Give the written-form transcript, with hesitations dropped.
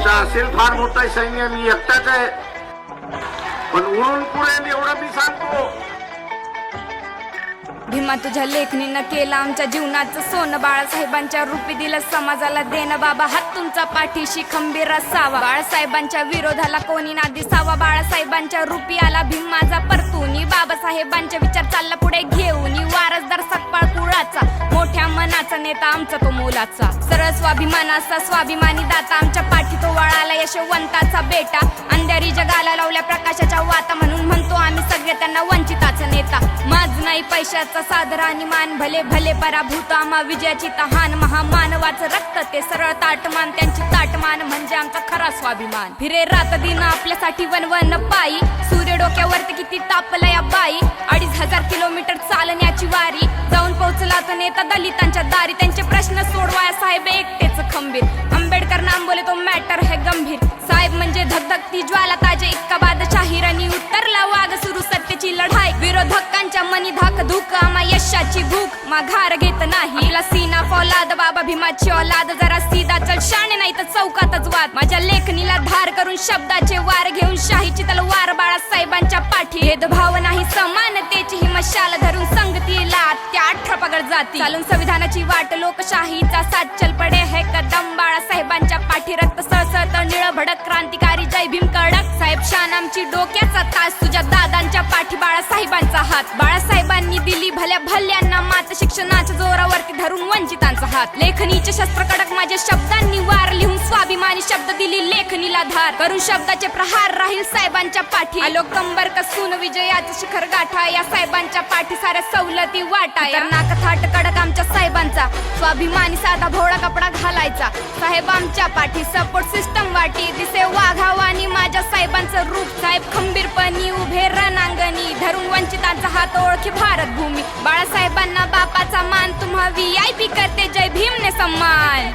तुमचा असेल फार मोठा सैन्य, मी एकटाच आहे, पण उडून पुढे एवढं मी सांगतो. भीमा तुझ्या लेखणीनं केलं आमच्या जीवनाचं सोनं, बाळासाहेबांच्या रूपी दिलं समाजाला देणं. बाबा हात तुमचा पाठीशी खंबीर असावा, बाळासाहेबांच्या विरोधाला कोणी ना दिसावा. बाळासाहेबांच्या रूपी आला भीम माझा परतूनी, बाबासाहेबांचे विचार चालला पुढे घेऊन. वारसदार सकपाळ कुळाचा, मोठ्या मनाचा नेता आमचा तो मोलाचा. सरळ स्वाभिमानाचा स्वाभिमानी दाता, आमच्या पाठी तो वळाला यशवंताचा बेटा. अंधारी जगाला लावल्या प्रकाशाच्या वाता, म्हणून म्हणतो आम्ही सगळे त्यांना वंचिताचा नेता. माझ नाही पैशाचा सादर आणि मान, भले भले पराभूत आम्हा विजयाची तहान. महामानवाचं रक्त ते सरळ ताटमान, त्यांची ताटमान म्हणजे आमचा खरा स्वाभिमान. फिरे रात दिन आपल्यासाठी वनवन पायी, सूर्य डोक्यावरती किती तापला या बाई. 2,500 किलोमीटर चालण्याची वारी, जाऊन पोहोचला तो नेता दलितांच्या दारी. त्यांचे प्रश्न सोडवाया साहेब एकटेच खंबीर, आंबेडकर नाम बोले तो मॅटर है गंभीर. साहेब म्हणजे धगधगती ज्वाला, ताजे इतका बादशाहीर आणि उतरला वाघ. सुरू सत्तेची लढाई, विरोधकांच्या मनी धाक धूक, आम्हा यशाची भूक माघार घेत नाही. आपला सीना फौलाद, बाबा भीमाची औलाद. जरा सीधा चल शाणे, नाही तर चौकातच वाद. माझ्या लेखणीला धार करून शब्दाचे वार घेऊन, शाहीची तलवार बाळासाहेबांच्या पाठी. भेदभाव नाही समानतेची ही मशाल धरून, संगतीला त्या 18 पगड जाती. चालून संविधानाची वाट, लोकशाहीचा साथ, चल पडे हे कदम बाळासाहेबांच्या पाठी. रक्त सळसळत निळ भडक, क्रांतिकारी जय भीम कडक. साहेब शान आमची डोक्याचा तास, तुझ्या दादांच्या पाठी बाळासाहेबांचा हात. बाळासाहेबांनी दिली भल्या भल्यांना मात, शिक्षणाच्या जोरावरती धरून वंचितांचा हात. लेखणीचे शस्त्र कडक, माझ्या शब्दांनी वार लिहून स्वाभिमानी शब्द दिली लेखणीला धार. करून शब्दाचे प्रहार राहील साहेबांच्या पाठी. आलो कंबर कसून विजयाचं शिखर गाठा, या साहेबांच्या पाठी साऱ्या सवलती वाटा. नाक थाट कडक आमच्या साहेबांचा, स्वाभिमानी साधा भोळा कपडा घालायचा. साहेब आमच्या पाठी सपोर्ट सिस्टम वाटी, दिसे वाघावानी माझ्या साहेबांचं रूप. साहेब खंबीरपणी उभे रणांगणी, धरून वंचितांचा हात ओळखी भारत भूमी. बाळासाहेबांना बापाचा मान, तुम्हा VIP करते जय भीमने सम्मान.